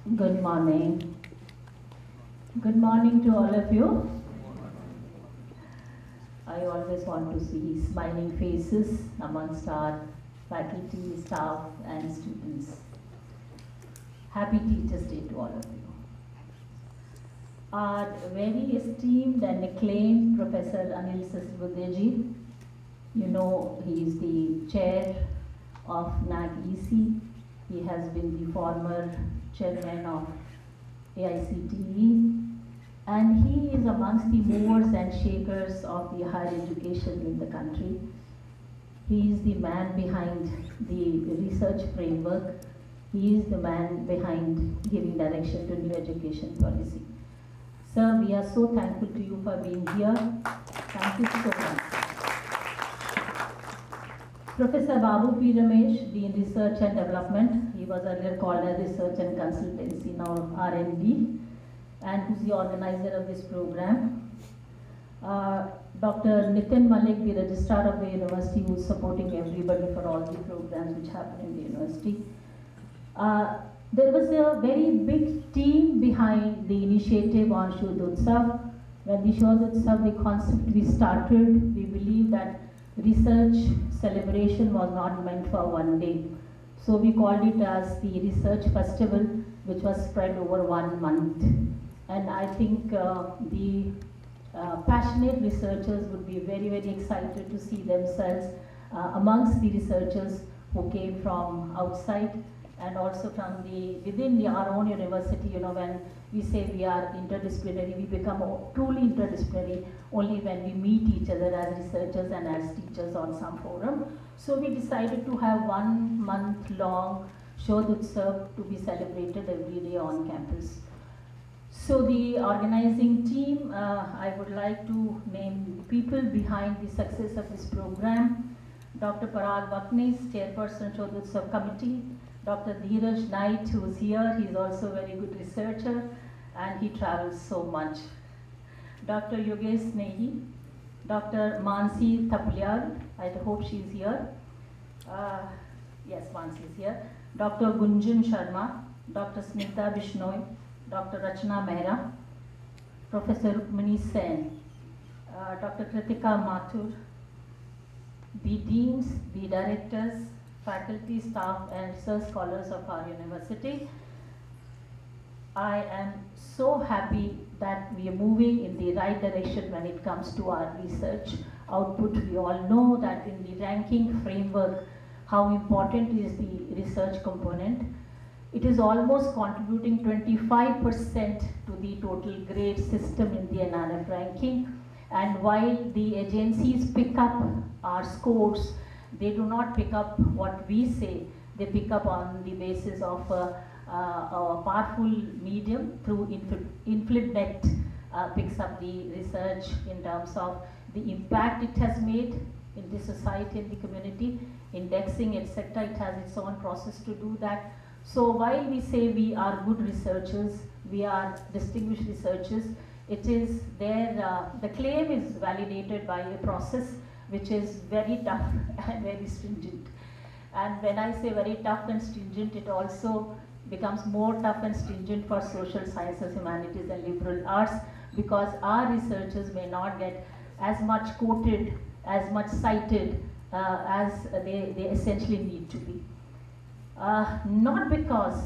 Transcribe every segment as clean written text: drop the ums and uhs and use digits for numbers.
Good morning. Good morning to all of you. I always want to see smiling faces amongst our faculty, staff, and students. Happy Teachers' Day to all of you. Our very esteemed and acclaimed Professor Anil Sasibuddeji, you know, he is the chair of NAG-EC. He has been the former chairman of AICTE, and he is amongst the movers and shakers of the higher education in the country. He is the man behind the research framework. He is the man behind giving direction to new education policy. Sir, we are so thankful to you for being here. Thank you so much. Professor Babu P. Ramesh, Dean Research and Development. He was earlier called as Research and Consultancy, now R&D, and who's the organizer of this program. Dr. Nitin Malik, the Registrar of the University, who's supporting everybody for all the programs which happen in the university. There was a very big team behind the initiative on Shodh Utsav. When the Shodh Utsav, the concept we started, we believe that research celebration was not meant for one day. So we called it as the Research Festival, which was spread over 1 month. And I think the passionate researchers would be very, very excited to see themselves amongst the researchers who came from outside and also from within our own university. You know, when we say we are interdisciplinary, we become truly interdisciplinary only when we meet each other as researchers and as teachers on some forum. So we decided to have 1 month long Shodh Utsav to be celebrated every day on campus. So the organizing team, I would like to name people behind the success of this program. Dr. Parag Vaknis, Chairperson Shodh Utsav Committee. Dr. Dheeraj Knight, who is here, he is also a very good researcher and he travels so much. Dr. Yogesh Snehi, Dr. Mansi Thaplyal, I hope she is here. Yes, Mansi is here. Dr. Gunjan Sharma, Dr. Smita Bishnoi, Dr. Rachna Mehra, Professor Rukmini Sen, Dr. Kritika Mathur, the deans, the directors, faculty, staff, and research scholars of our university. I am so happy that we are moving in the right direction when it comes to our research output. We all know that in the ranking framework, how important is the research component. It is almost contributing 25% to the total grade system in the NRF ranking. And while the agencies pick up our scores, they do not pick up what we say. They pick up on the basis of a powerful medium through InflipNet picks up the research in terms of the impact it has made in the society and the community, indexing, etc. It has its own process to do that. So while we say we are good researchers, we are distinguished researchers, it is there, the claim is validated by a process which is very tough and very stringent. And when I say very tough and stringent, it also becomes more tough and stringent for social sciences, humanities, and liberal arts, because our researchers may not get as much quoted, as much cited as they essentially need to be. Not because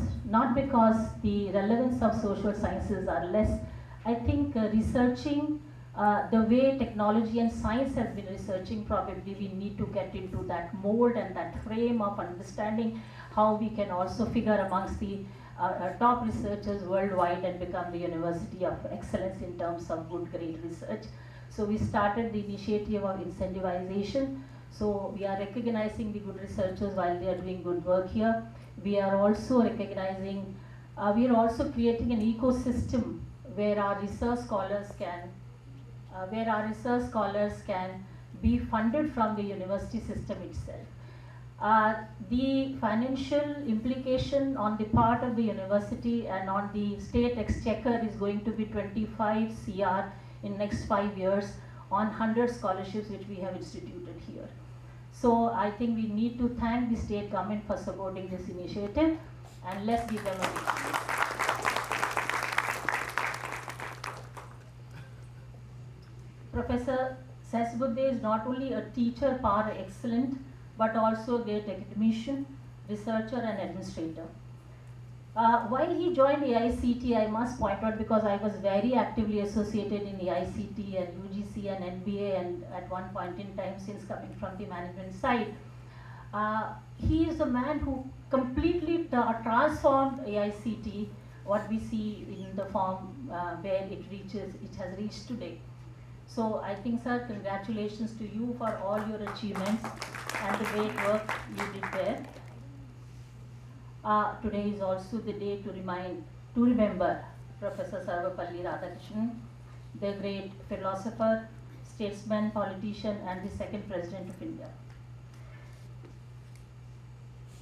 the relevance of social sciences are less. I think researching the way technology and science has been researching, probably we need to get into that mold and that frame of understanding how we can also figure amongst the top researchers worldwide and become the university of excellence in terms of good, great research. So we started the initiative of incentivization. So we are recognizing the good researchers while they are doing good work here. We are also recognizing, we are also creating an ecosystem where our research scholars can be funded from the university system itself. The financial implication on the part of the university and on the state exchequer is going to be 25 CR in next 5 years on 100 scholarships which we have instituted here. So I think we need to thank the state government for supporting this initiative, and let's give them a big hand. Professor Sesbudde is not only a teacher par excellence, but also a great academician, researcher and administrator. While he joined AICT, I must point out, because I was very actively associated in AICT and UGC and NBA, and at one point in time, since coming from the management side, he is a man who completely transformed AICT, what we see in the form where it has reached today. So I think, sir, congratulations to you for all your achievements and the great work you did there. Today is also the day to remember Professor Sarvapalli Radhakrishnan, the great philosopher, statesman, politician, and the second President of India.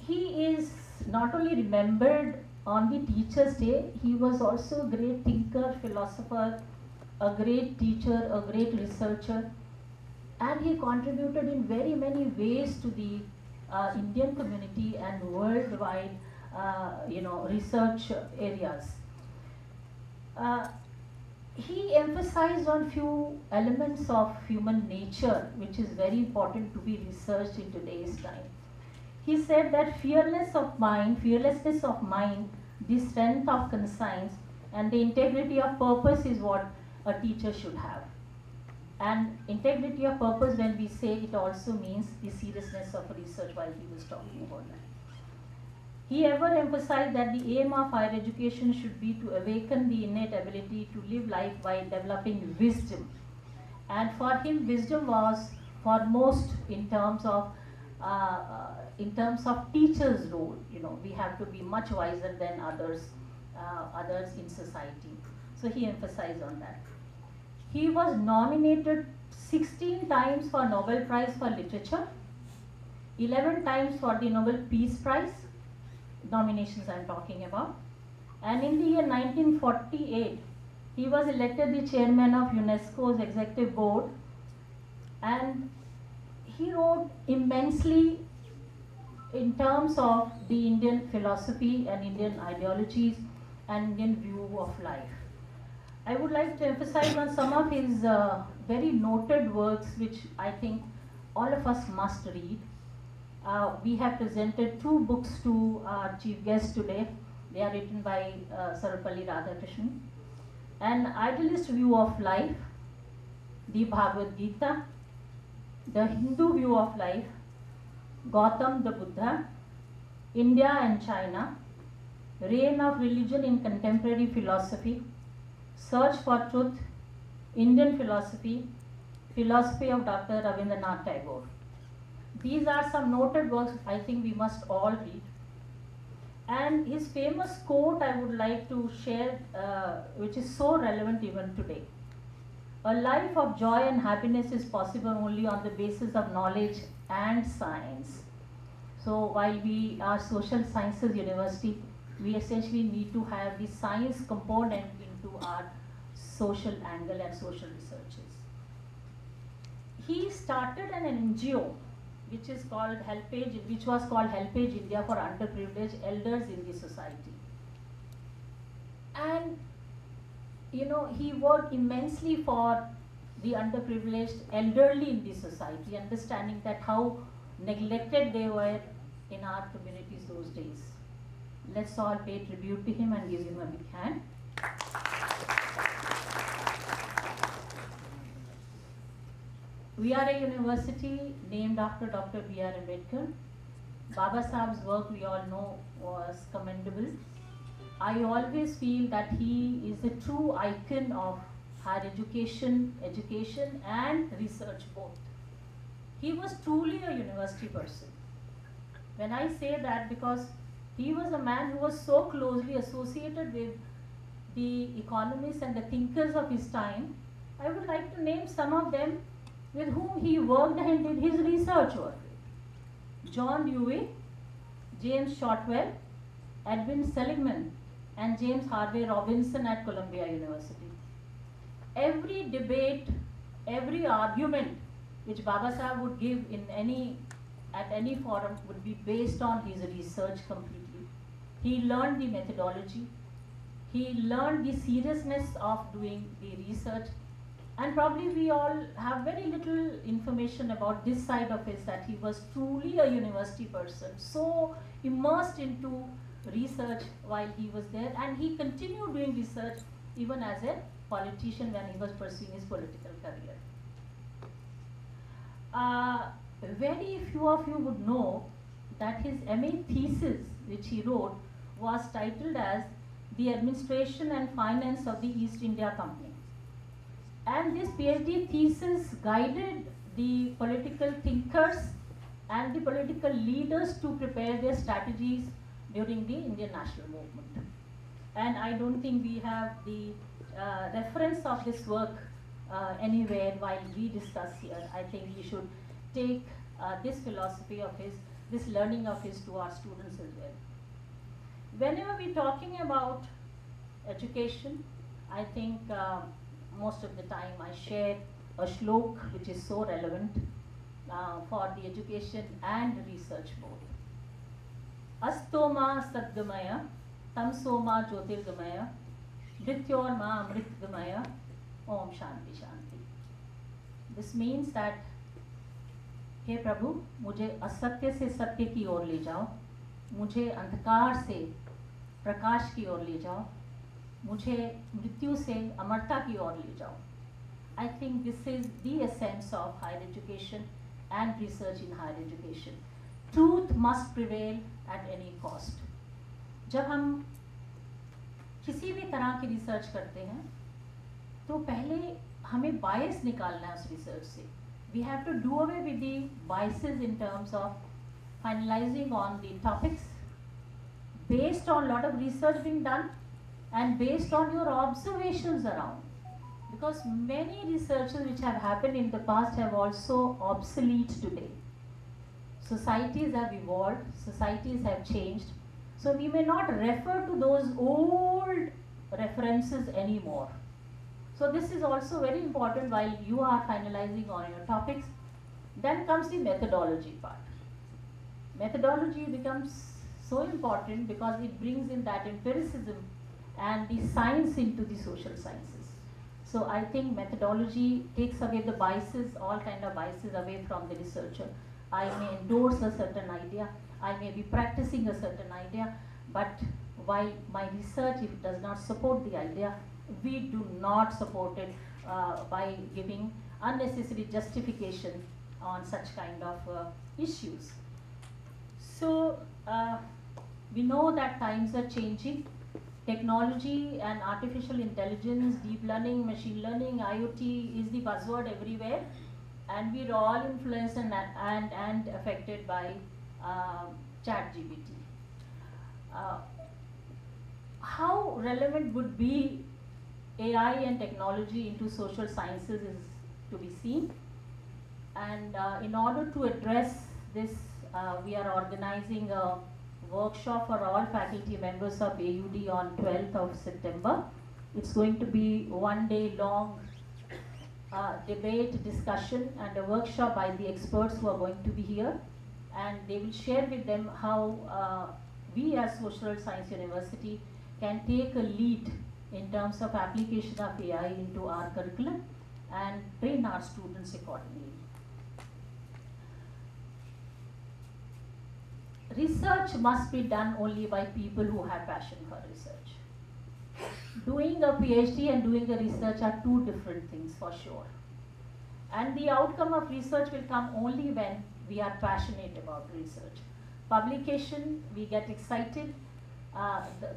He is not only remembered on the Teachers' Day, he was also a great thinker, philosopher, a great teacher, a great researcher, and he contributed in very many ways to the Indian community and worldwide research areas. He emphasized on few elements of human nature which is very important to be researched in today's time. He said that fearlessness of mind, the strength of conscience, and the integrity of purpose is what a teacher should have. And integrity of purpose, when we say, it also means the seriousness of research, while he was talking about that. He ever emphasized that the aim of higher education should be to awaken the innate ability to live life by developing wisdom. And for him, wisdom was foremost in terms of teachers' role. We have to be much wiser than others in society. So he emphasized on that. He was nominated 16 times for Nobel Prize for Literature, 11 times for the Nobel Peace Prize, nominations I am talking about. And in the year 1948, he was elected the chairman of UNESCO's executive board, and he wrote immensely in terms of the Indian philosophy and Indian ideologies and Indian view of life. I would like to emphasize on some of his very noted works, which I think all of us must read. We have presented 2 books to our chief guest today. They are written by Sarvapalli Radhakrishnan. An Idealist View of Life, the Bhagavad Gita, The Hindu View of Life, Gautam the Buddha, India and China, Reign of Religion in Contemporary Philosophy, Search for Truth, Indian Philosophy, Philosophy of Dr. Rabindranath Tagore. These are some noted works I think we must all read. And his famous quote I would like to share, which is so relevant even today. A life of joy and happiness is possible only on the basis of knowledge and science. So while we are social sciences university, we essentially need to have the science component into our social angle and social researches. He started an NGO which was called Helpage India for underprivileged elders in the society. And he worked immensely for the underprivileged elderly in the society, understanding that how neglected they were in our communities those days. Let's all pay tribute to him and give him a big hand. We are a university named after Dr. B.R. Ambedkar. Baba Sahib's work, we all know, was commendable. I always feel that he is a true icon of higher education and research both. He was truly a university person. When I say that, because he was a man who was so closely associated with the economists and the thinkers of his time, I would like to name some of them with whom he worked and did his research work. John Dewey, James Shotwell, Edwin Seligman, and James Harvey Robinson at Columbia University. Every debate, every argument which Baba Sahib would give at any forum would be based on his research completely. He learned the methodology, he learned the seriousness of doing the research, And probably we all have very little information about this side of his, that he was truly a university person, so immersed into research while he was there, and he continued doing research even as a politician when he was pursuing his political career. Very few of you would know that his MA thesis, which he wrote, was titled as The Administration and Finance of the East India Company. And this PhD thesis guided the political thinkers and the political leaders to prepare their strategies during the Indian national movement. And I don't think we have the reference of this work anywhere while we discuss here. I think we should take this philosophy of his, this learning of his, to our students as well. Whenever we're talking about education, I think most of the time I share a shlok which is so relevant for the education and research both. Astoma Sadgamaya, Tamsoma Jyotirgamaya, Dhrityorma Amritgamaya, Om Shanti Shanti. This means that, हे प्रभु, मुझे असत्य से सत्य की ओर ले जाओ, मुझे अंधकार से प्रकाश की ओर ले जाओ, मुझे मृत्यु से अमरता की ओर ले जाओ. I think this is the essence of higher education and research in higher education. Truth must prevail at any cost. जब हम किसी भी तरह की रिसर्च करते हैं, तो पहले हमें बायस निकालना है उस रिसर्च से. We have to do away with the biases in terms of finalizing on the topics based on a lot of research being done and based on your observations around. Because many researches which have happened in the past have also obsolete today. Societies have evolved, societies have changed, so we may not refer to those old references anymore. So this is also very important while you are finalizing on your topics. Then comes the methodology part. Methodology becomes so important because it brings in that empiricism and the science into the social sciences. So I think methodology takes away the biases, all kind of biases away from the researcher. I may endorse a certain idea, I may be practicing a certain idea, but while my research, if it does not support the idea, we do not support it by giving unnecessary justification on such kind of issues. So we know that times are changing. Technology and artificial intelligence, deep learning, machine learning, IoT is the buzzword everywhere, and we're all influenced and affected by ChatGPT. How relevant would be AI and technology into social sciences is to be seen, and in order to address this, we are organizing a workshop for all faculty members of AUD on 12th of September. It's going to be one day long debate, discussion, and a workshop by the experts who are going to be here, and they will share with them how we as Social Science University can take a lead in terms of application of AI into our curriculum and train our students accordingly. Research must be done only by people who have passion for research. Doing a PhD and doing a research are two different things for sure. And the outcome of research will come only when we are passionate about research. Publication, we get excited.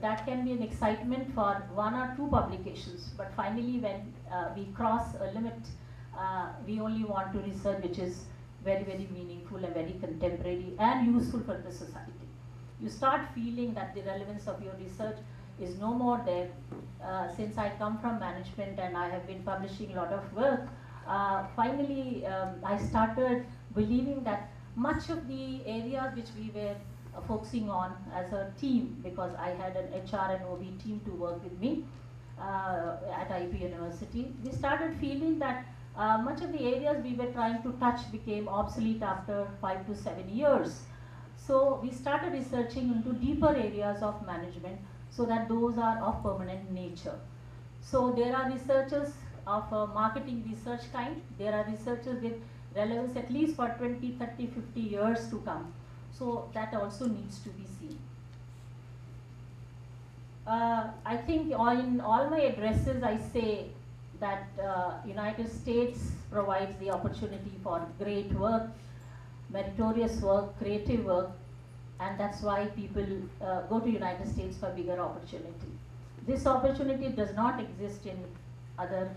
That can be an excitement for one or two publications, but finally when we cross a limit, we only want to research which is very, very meaningful and very contemporary and useful for the society. You start feeling that the relevance of your research is no more there. Since I come from management and I have been publishing a lot of work, finally I started believing that much of the areas which we were focusing on as a team, because I had an HR and OB team to work with me at IP University, we started feeling that much of the areas we were trying to touch became obsolete after 5 to 7 years. So we started researching into deeper areas of management so that those are of permanent nature. So there are researchers of a marketing research kind. There are researchers with relevance at least for 20, 30, 50 years to come. So that also needs to be seen. I think in all my addresses I say that United States provides the opportunity for great work, meritorious work, creative work, and that's why people go to United States for bigger opportunity. This opportunity does not exist in other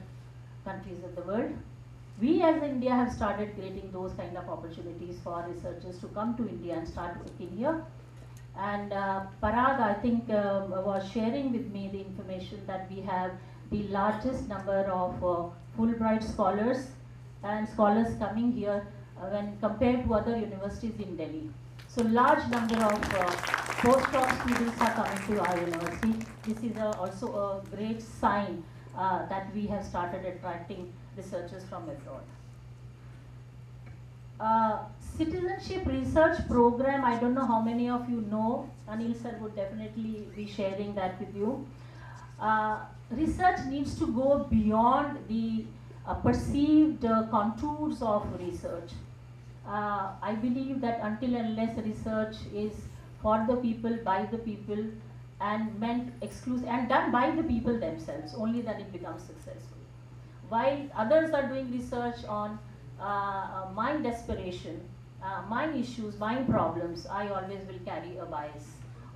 countries of the world. We as India have started creating those kind of opportunities for researchers to come to India and start working here. And Parag, I think, was sharing with me the information that we have the largest number of Fulbright scholars and scholars coming here when compared to other universities in Delhi. So large number of postdoc students are coming to our university. This is also a great sign that we have started attracting researchers from abroad. Citizenship research program, I don't know how many of you know. Anil sir would definitely be sharing that with you. Research needs to go beyond the perceived contours of research. I believe that until and unless research is for the people, by the people, and meant exclusive and done by the people themselves, only then it becomes successful. While others are doing research on mind desperation, mind issues, mind problems, I always will carry a bias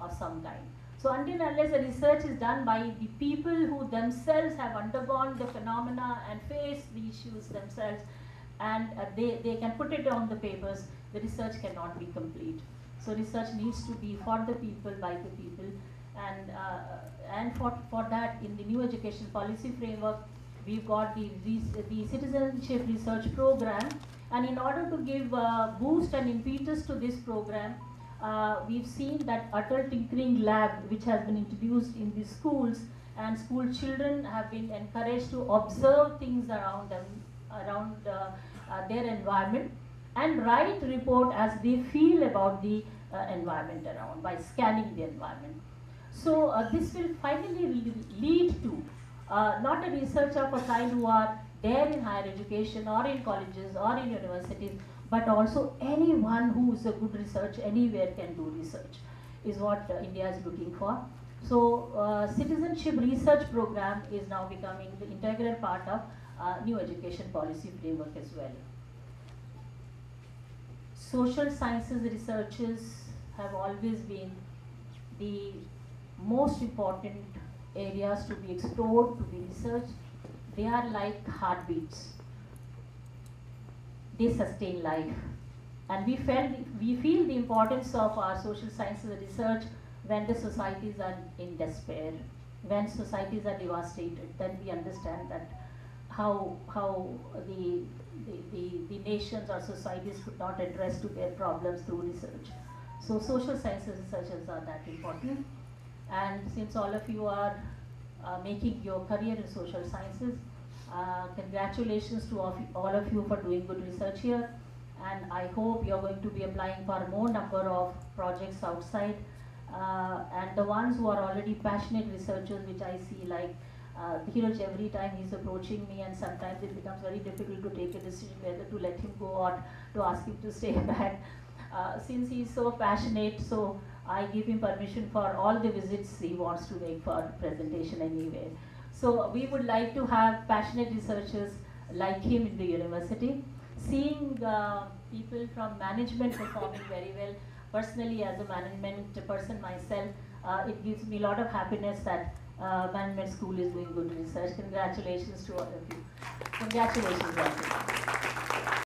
of some kind. So until and unless the research is done by the people who themselves have undergone the phenomena and face the issues themselves, and they can put it on the papers, the research cannot be complete. So research needs to be for the people, by the people, and for that, in the new education policy framework, we've got the citizenship research program, and in order to give boost and impetus to this program, we've seen that Atal Tinkering Lab, which has been introduced in the schools, and school children have been encouraged to observe things around them, around their environment, and write report as they feel about the environment around by scanning the environment. So this will finally lead to not a research of a kind who are there in higher education or in colleges or in universities, but also anyone who is a good research anywhere can do research, is what India is looking for. So citizenship research program is now becoming the integral part of new education policy framework as well. Social sciences researches have always been the most important areas to be explored, to be researched. They are like heartbeats. They sustain life. And we feel the importance of our social sciences research when the societies are in despair, when societies are devastated. Then we understand that how the nations or societies could not address to their problems through research. So social sciences researchers are that important. And since all of you are making your career in social sciences, congratulations to all of you for doing good research here. And I hope you're going to be applying for more number of projects outside. And the ones who are already passionate researchers, which I see like Dheeraj, every time he's approaching me, and sometimes it becomes very difficult to take a decision whether to let him go or to ask him to stay back. Since he's so passionate, so I give him permission for all the visits he wants to make for presentation anywhere. So we would like to have passionate researchers like him in the university. Seeing people from management performing very well, personally as a management person myself, it gives me a lot of happiness that management school is doing good research. Congratulations to all of you. Congratulations, also.